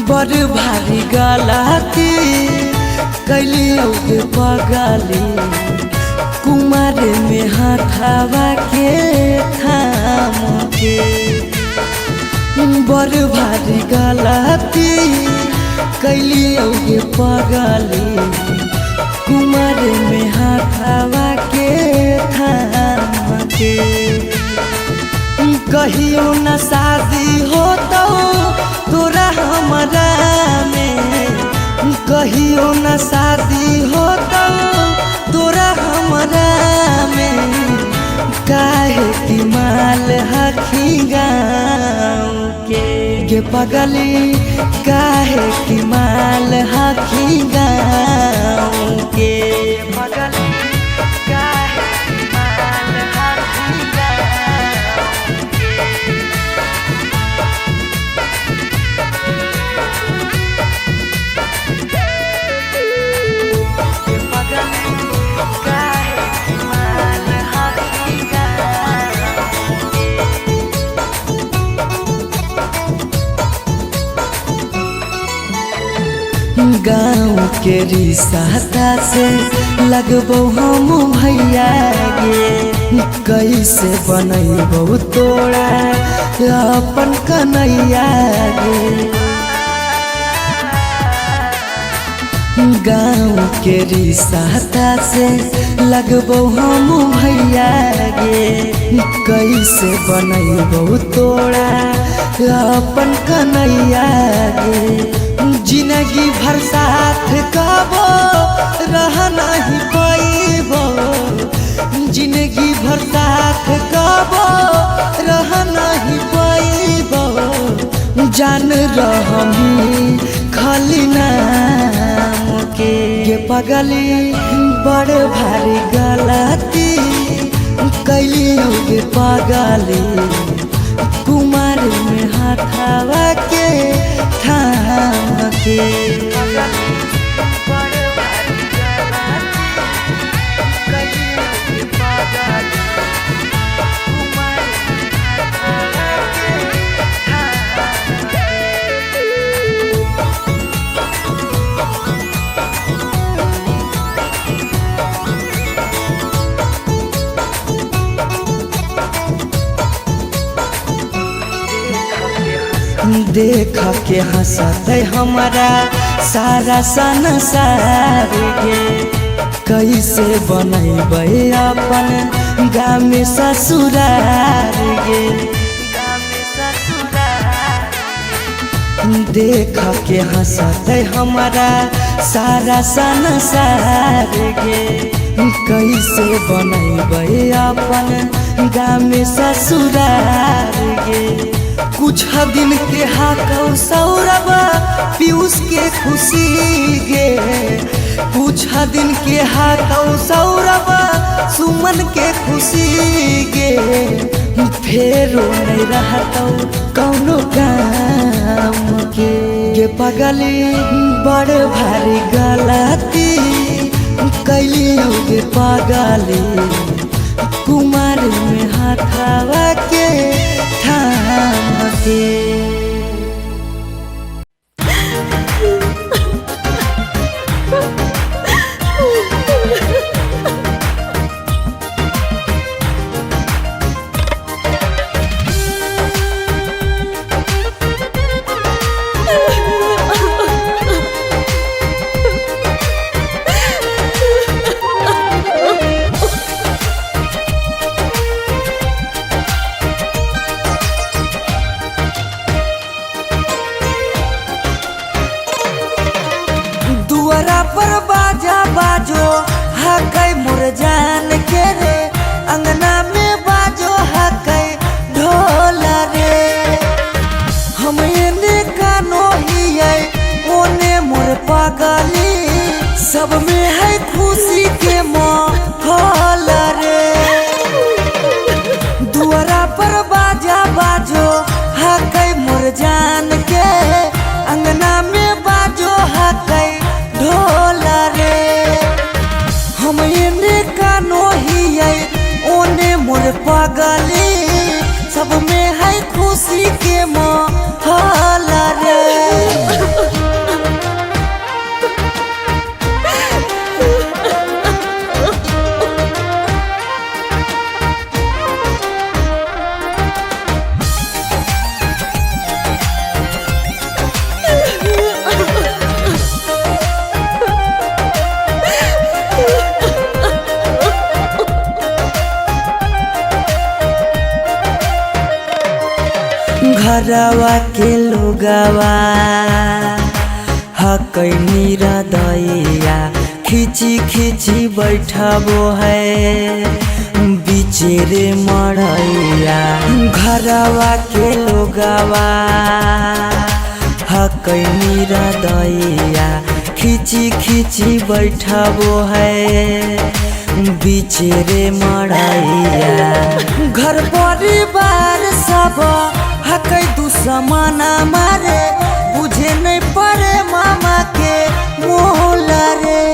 बड़ भारी गलती कैली पगली कुमार में हाथावा के थाम के। बड़ भारी गलती कैली पगली कुमार में हाथावा के थाम के। कहियो न शादी हो तो तोरा हमरा में, कहियो न शादी हो तो तोरा हमरा में। काहे की माल हखी गाँव के पगली, काहे की माल हखी गाँव के पगली, काहे की माल हखी गाँव के। गाँव के रिश्ता से लगबो हम भैया गे, कैसे बनैबो तोरा अपन कन्हैया गे। गाँव के रिश्ता से लगबो हम भैया गे, कैसे बनैबो तोरा अपन कन्हैया गे। जिंदगी भर साथ कबो रह नहीं पाइबो, जिंदगी भर साथ कबो रह नहीं पाइबो। जान रहमी खाली नाम के पगली, बड़ भारी गलती कैली पगली कुमार में हाथावा के थाम के। देख के हंसत हमारा सारा संसार गे, कैसे बनैबै अपन गाँव में ससुरार गे। देख के हंसत हमारा सारा संसार गे, कैसे बनैबै अपन गाँव में ससुरार गे। कुछ दिन के हाकौ सौरभ पीयूष के खुशी गे, कुछ दिन के हाकौ सौरभ सुमन के खुशी गे। फेरो नहीं रहतौ कौनो काम के पगली, बड़ भारी गलती कैली पगली कुमार में हाथावा के थाम के। पर बाजा बाजो हकै मोर जान के रे, अंगना में बाजो हकै ढोल रे। हम एने कानो हियै ओने मोर पगली, सब में है खुशी के माहौल रे। दुआरा पर बाजा बाजो हकै मोर जान के, अंगना में बाजो हकै ढोल रे। हम एने कानो हियै ओने मोर पगली, सब में है खुशी के माहौल रे। घरवा के लोगवा हकै निरदैया खिची खिची बैठबो है बीचे रे मड़ैया। घरवा के लोगवा हकै निरदैया खिची खिची बैठबो है बीचे रे मड़ैया। घर परिवार सब हकै दुश्मना मारे बुझे नहीं पड़े मामा के मोहल रे।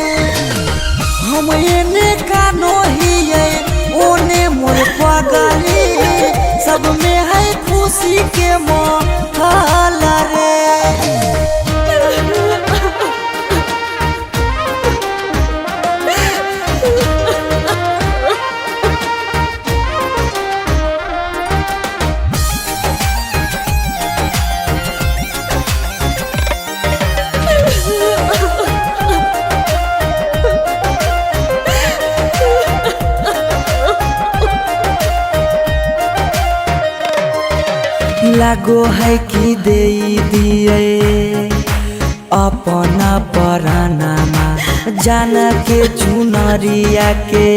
हम एने कानो हिये ओने मोर पगली सब में है खुशी के माहौल रे। लागो है कि दे दिए अपना परानामा जान के चुनरिया के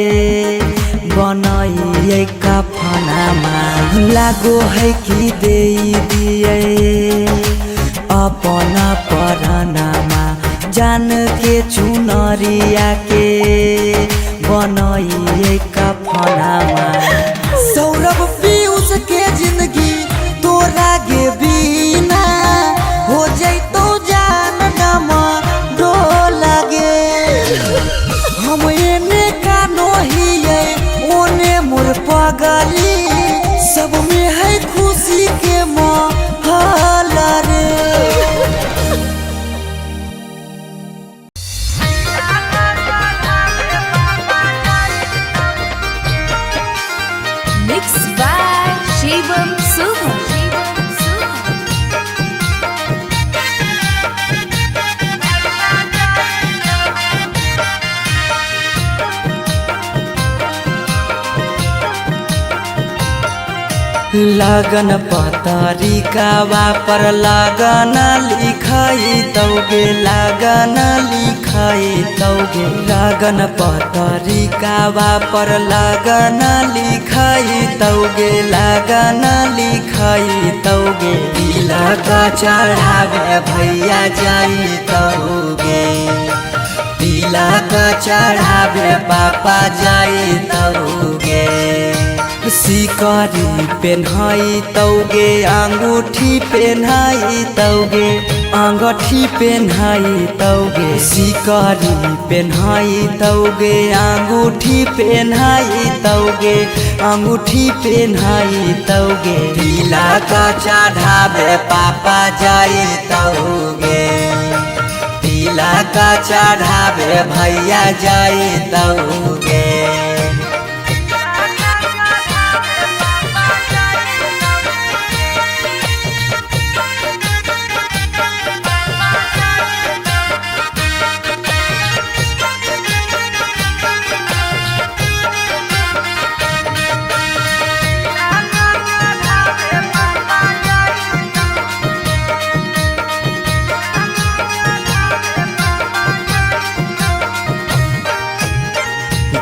बनाइए कफनामा। लागो है कि दे दिए अपना परानामा जान के चुनरिया के बनाइए कफनामा। सौरभ पीयूष के जिंदगी तोरा गे बिना हो जैतो जान नमा डोल गे। हम एने कानो हिये ओने मोर पगली सब में है खुशी के माहौल रे। Mixed by Shivam Suham. लगन पतरिकावा पर लगन लिखाई तौगे लगन लिखाई तौगे। लगन पतरिकावा पर लगन लिखाई तौगे लगन लिखाई तौगे। तिलक चढ़ावे भैया जाई तौगे तिलक चढ़ावे पापा जाई तौगे। सिकरी पेन्हाई तौगे अंगूठी पेन्हाई तौगे अंगूठी पेन्हाई तौगे। सिकरी पेन्हाई तौगे अंगूठी पेन्हाई तौगे अंगूठी पेन्हाई तौगे। तिलक चढ़ावे पापा जाई तौगे तिलक चढ़ावे भैया जाई तौगे।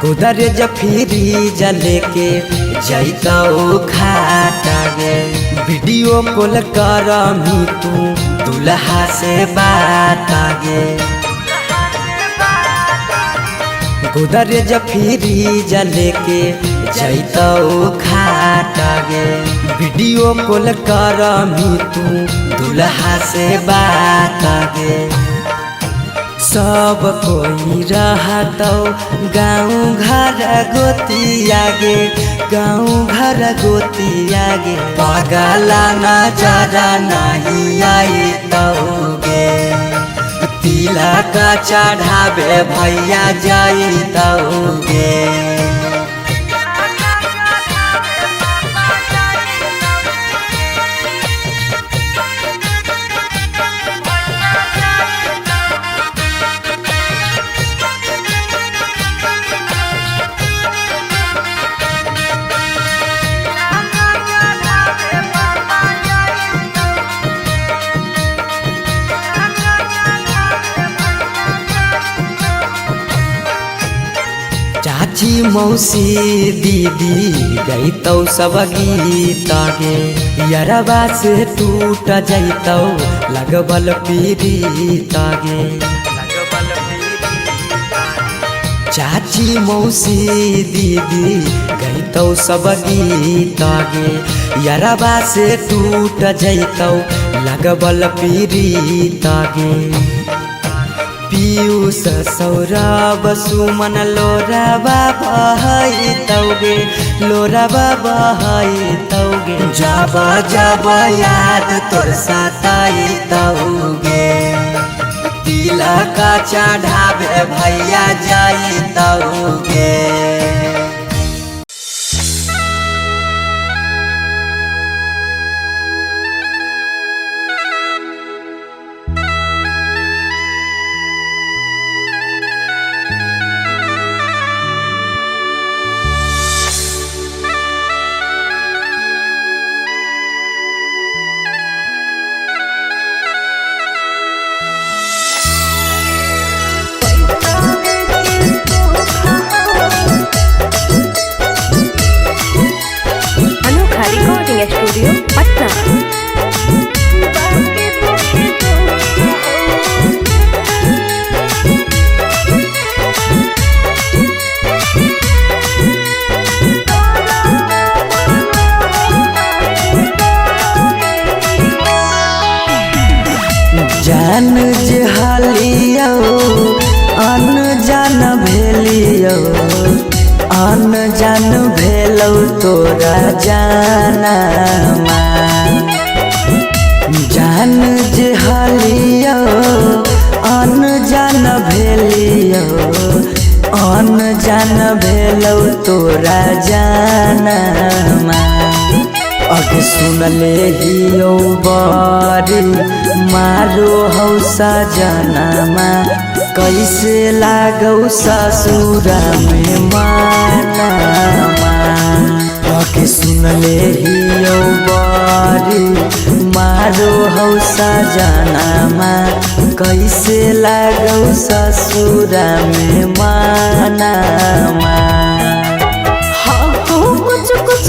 गोदरेज फ्रिज लेके जैतौ खाटा गे। वीडियो कॉल करमी तू दुल्हा से बात गे। गोदरेज फ्रिज लेके जैतौ खाटा गे। वीडियो कॉल करमी तू दुल्हा से बात गे। सब कोई रहतौ गाँव घर गोतिया गे गाँव घर गोतिया गे। पगला नजर नहीं आई तौगे तिलक चढ़ावे भैया जाई तौगे। चाची मौसी दीदी गईतौ सब गीत गे यरबा से टूट जैतौ लगबल पीड़ित गे चाची मौसी दीदी गईतौ सब गीत गे यरबा से टूट जैतौ लगबल पीड़ित गे पीयूष सौरभ सुमन लोराबा बहैतौगे लोराबा बहैतौगे जब जब याद तोर सताइतौगे तिलक चढ़ावे भैया जाइतौगे। स्टूडियो पटना। जान जहलियो अनजान भेलियो अनजान भेलौ तोरा जानमा जान जहलियो अनजान भेलियो अनजान भेलौ तोरा जानमा अगे सुनले हियो बारी मारो हौ सजनमा कैसे लागौ ससुरा में मानमा अगे सुनले हियो बारी मारो हौ सजनमा कैसे लागौ ससुरा में मानमा कुछ कुछ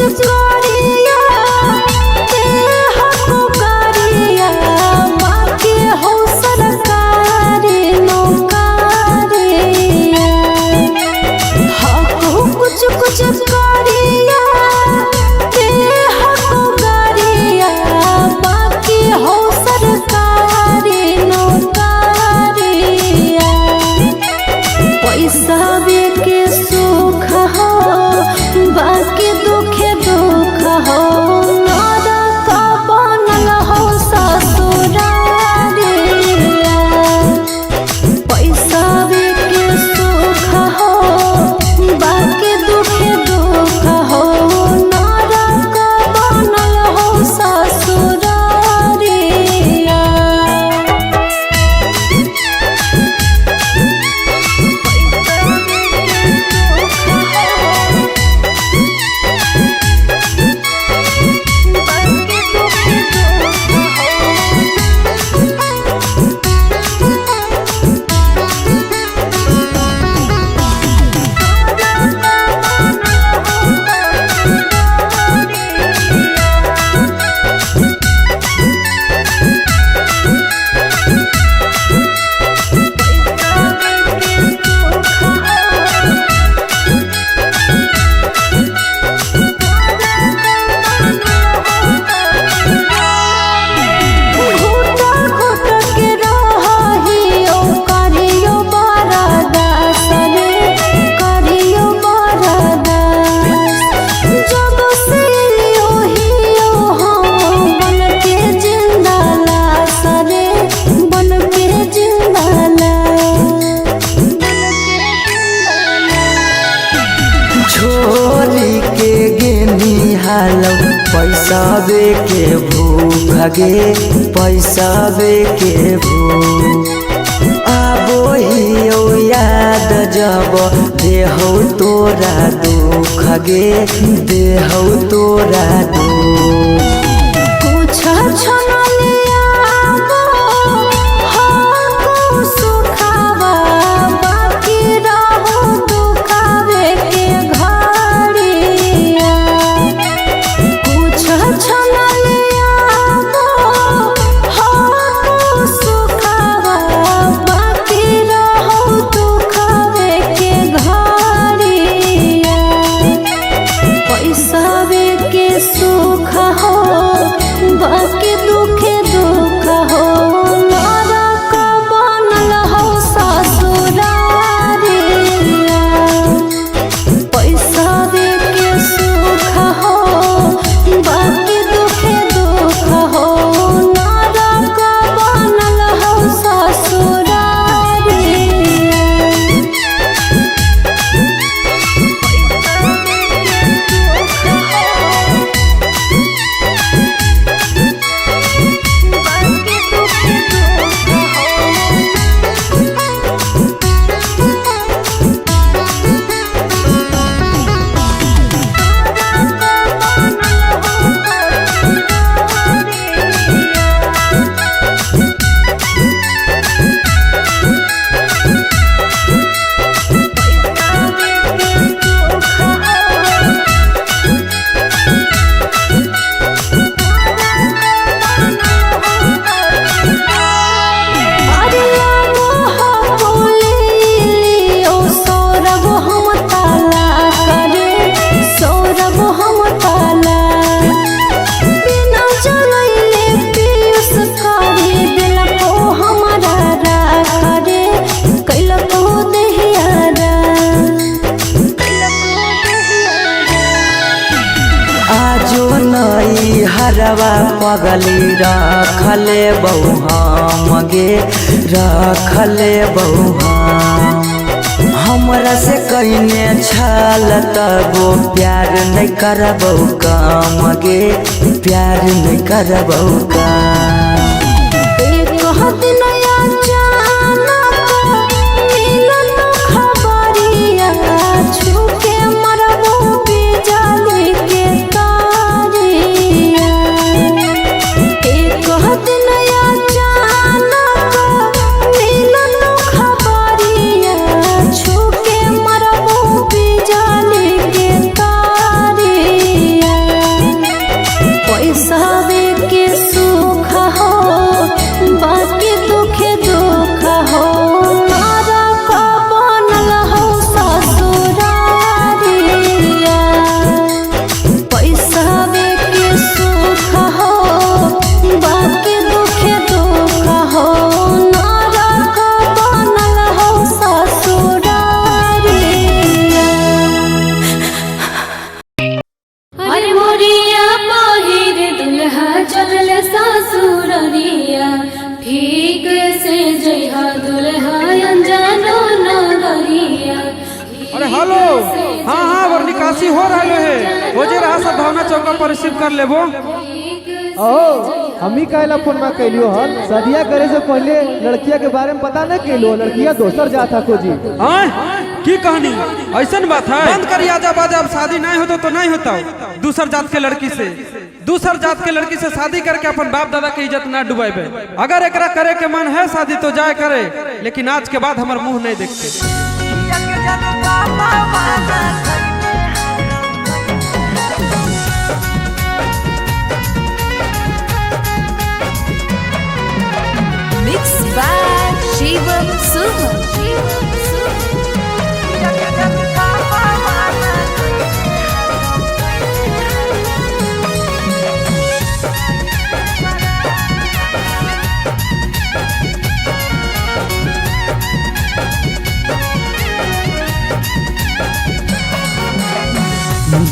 पैसावे के भूख गे पैसावे के भूख आबो हियो याद जब देहौ तोरा दुख गे देहौ तोरा दुख कुछ सुखावा बाकी रहो दुखावे के घरवा पगली रखले बहु हम गे रखले बहु हमरा से कईने छल तबो प्यार नहीं करबो काम गे प्यार नहीं करबो काम ठीक से जइहा दुल्हा अनजानो नगरिया। अरे हेलो, हाँ हाँ और निकासी हो रहे है वो जे रहा सब भावना चौका पर रिसीव कर लेबो। हमी कहला फोन में कैलियो हल शादिया करे से पहले लड़किया के बारे में पता न कैलो लड़किया दोसर जात को जी। की कहानी ऐसा बात है बंद करिए आजा बाजा अब शादी नहीं होता तो नहीं होता दूसर जात के लड़की से शादी करके अपन बाप दादा के इज्जत ना डुबाइबे। अगर एकरा करे के मन है शादी तो जाए करे लेकिन आज के बाद हमार मुंह नहीं देखते। मिक्स बाय शिवम सुमन।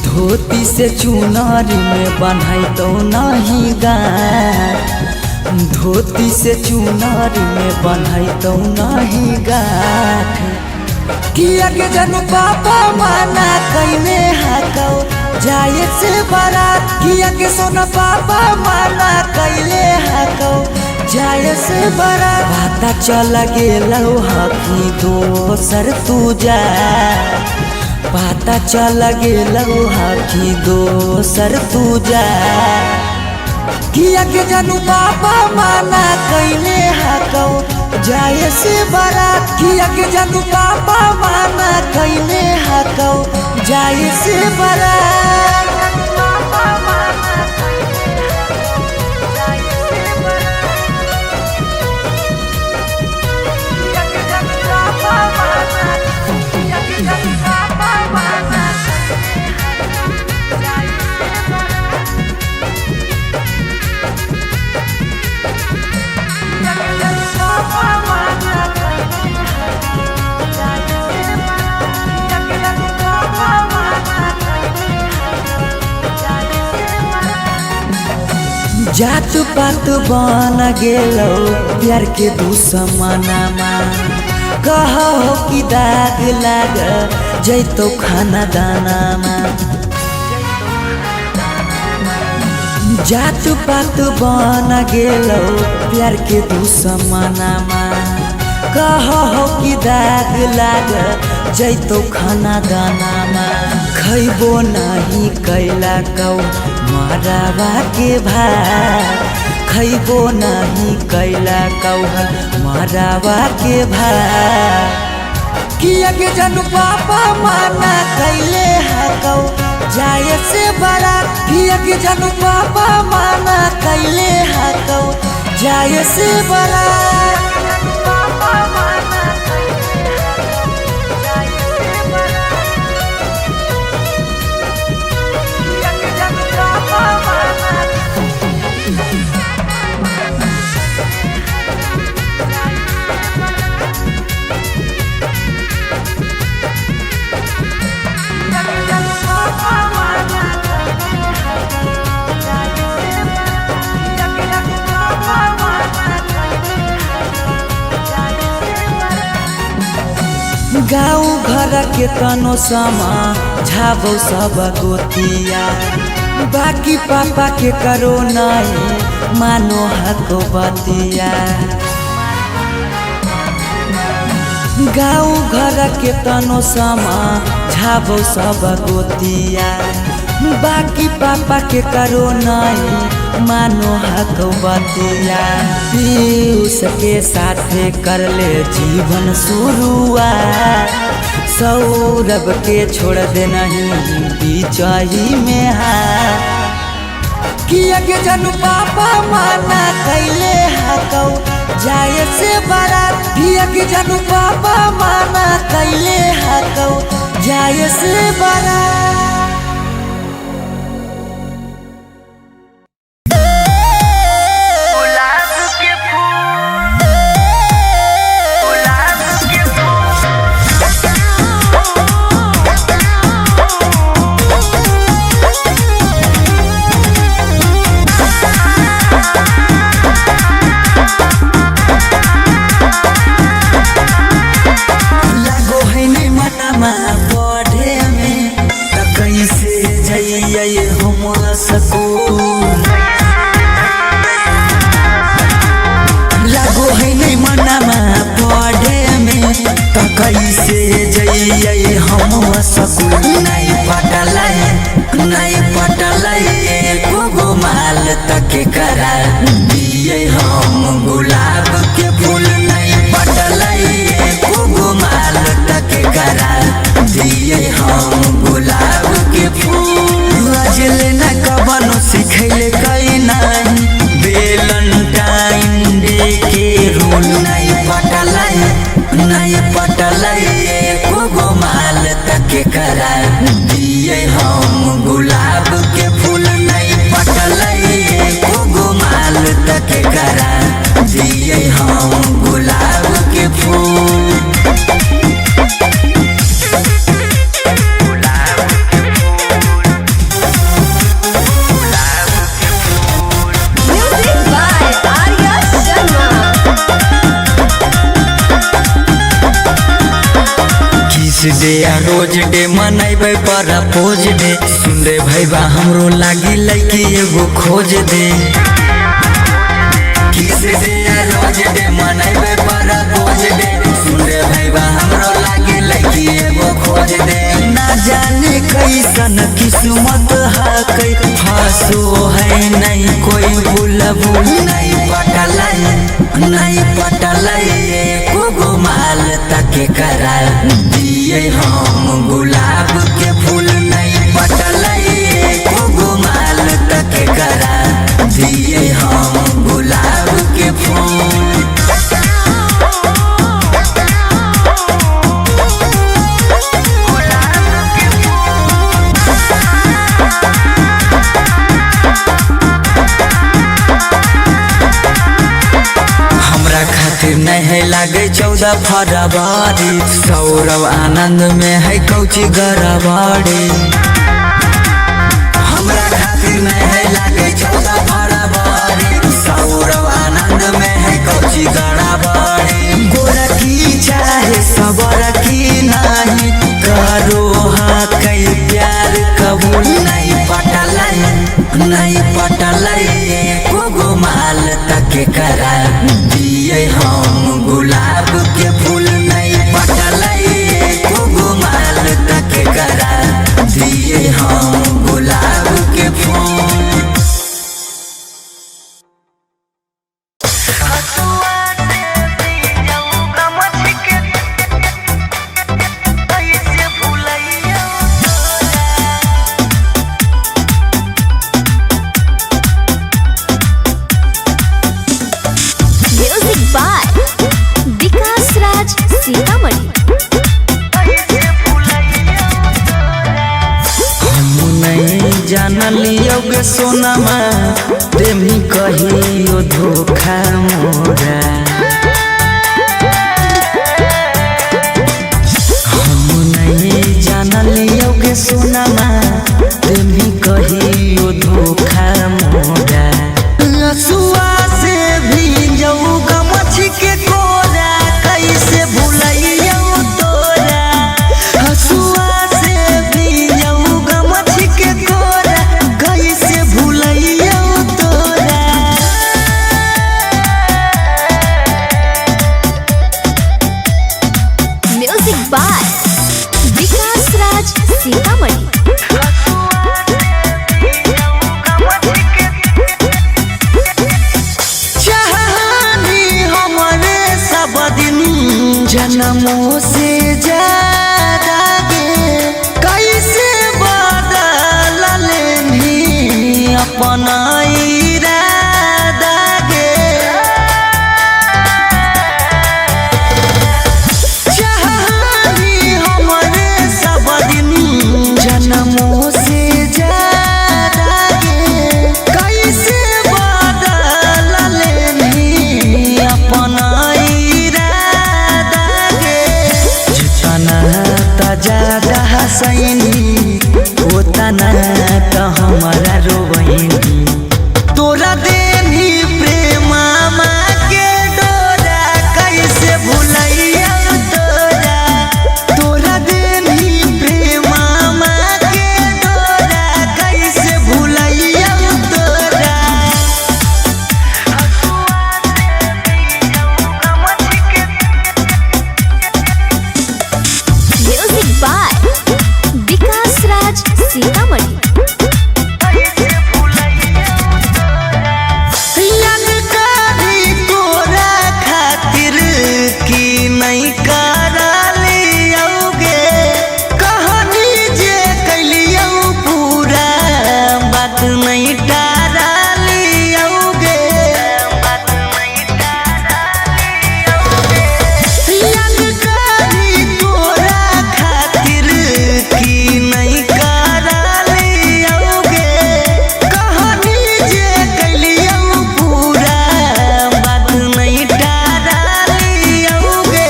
धोती से चुनारी में बन्हाई तो नहीं गाय धोती से चुनारी में बन्हाई तो नहीं गाठ किया के जनु पापा माना कईने हाकौ जाए से बारात किया के सोना पापा माना कैले हाकौ जाए से बारात पता चल गेलौ हकी दोसर तू जा पता चल गेलौ हकी दोसर तू जा किया के जानू पापा माना कैले हाकौ जाए से बारात किया के जानू पापा माना कैले हाकौ जाए से बारात जात पात बन गेलो प्यार के दुश्मनमा कहो कि दाग लाग जैतो खाना दानामा जात पात बन गेलो प्यार के दुश्मनमा कहो कि दाग लाग जैतो खाना दानामा खैबो नहीं कैला कौ मरावा के भात खैबो नहीं कैला कौ मरावा के भात किया के जानू पापा माना कैले हाकौ जाए से बारात किया के जानू पापा माना कैले हाकौ जाए से बारात गाँव घर के तनो समा झाबो सब गोतिया बाकी पापा के करो नहीं मानो हको बतिया गाँव घर के तनो समा झाबो सब गोतिया बाकी पापा के करो नहीं मानो हको बतिया पीयूष के साथ कर ले जीवन शुरुआत सौरभ के छोड़ दे नहीं बीचही में किया के जानू पापा माना कैले हको जाए से बारात किया के जानू पापा माना कैले हको जाए से बारात लागो है नहीं मनमा पढ़े में तो कैसे जइए हम सकूल नहीं पटलाई गोगो माल तक करा दिए हम गुलाब के फूल नहीं पटलाई गोगो माल तक करा दिए हम गुलाब के फूल रजले न कबनो सिखैले कई नहीं वेलेंटाइन डे के रूल नहीं पटलाई गोगो माल तक करा दिए हम गुलाब के फूल नहीं पटलाई गोगो माल तक करा दिए हम गुलाब के फूल डे रोज डे मनाइबे प्रपोज डे सुन रे भैया हमरो लागी लड़की एगो खोज दे किस डे रोज डे मनाइबे प्रपोज डे सुन रे भैया हमरो लागी लड़की एगो खोज दे ना जाने कैसन किस्मत है कई फासो है नहीं कोई बुलबु नहीं पटलाई गोगो माल तक करा दिए हम गुलाब के फूल नहीं पटलाई गोगो माल तक करा दिए हम गुलाब के फूल खातिर नहीं लागे 14 फरवरी सौरव आनंद में है कौची गरबाड़ी हमरा खातिर नहीं लागे 14 फरवरी सौरव आनंद में है कौची गरबाड़ी गोरा की चाहे सबर की नहीं करो हाँ कई प्यार कबूल नहीं पटलाई गोगो माल तक करा दिए हम गुलाब के फूल नहीं पटलाई गोगो माल तक करा दिए हम गुलाब के फूल जानलियोगे सोनमा प्रेमी कहियो धोखा मोरा हम नहीं जानलियोगे सोनमा प्रेमी कहियो धोखा मोरा लसुआ से भी जाऊगा मछी के कोरा कैसे भूलियो तोरा जन्मों से ज्यादा गे कैसे बदल लेनी अपना इरादा गे चाहनी हमरे सब दिन जन्मों से ज्यादा गे कैसे बदल लेनी अपना ज्यादा हसैनी उतना तो हमारा रोवैनी तोरा देनी प्रेम के डोरा कैसे भुलैया तोरा देनी प्रेम के डोरा कैसे भुलैया तोरा Music by Vikas Raj Sitamarhi. तोरा खातिर की नहीं करा लियोगे कहानी जे कैलियो पूरा बात नहीं टारा लियोगे तोरा खातिर की नहीं करा लियोगे कहानी जे कैलियो पूरा बात नहीं टारा लियोगे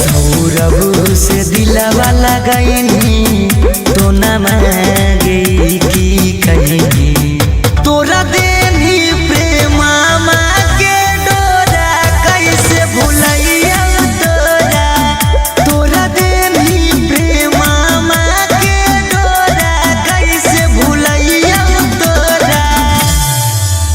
सौरभ से दिलवा लगैनी तो न मांगे की कहेंगी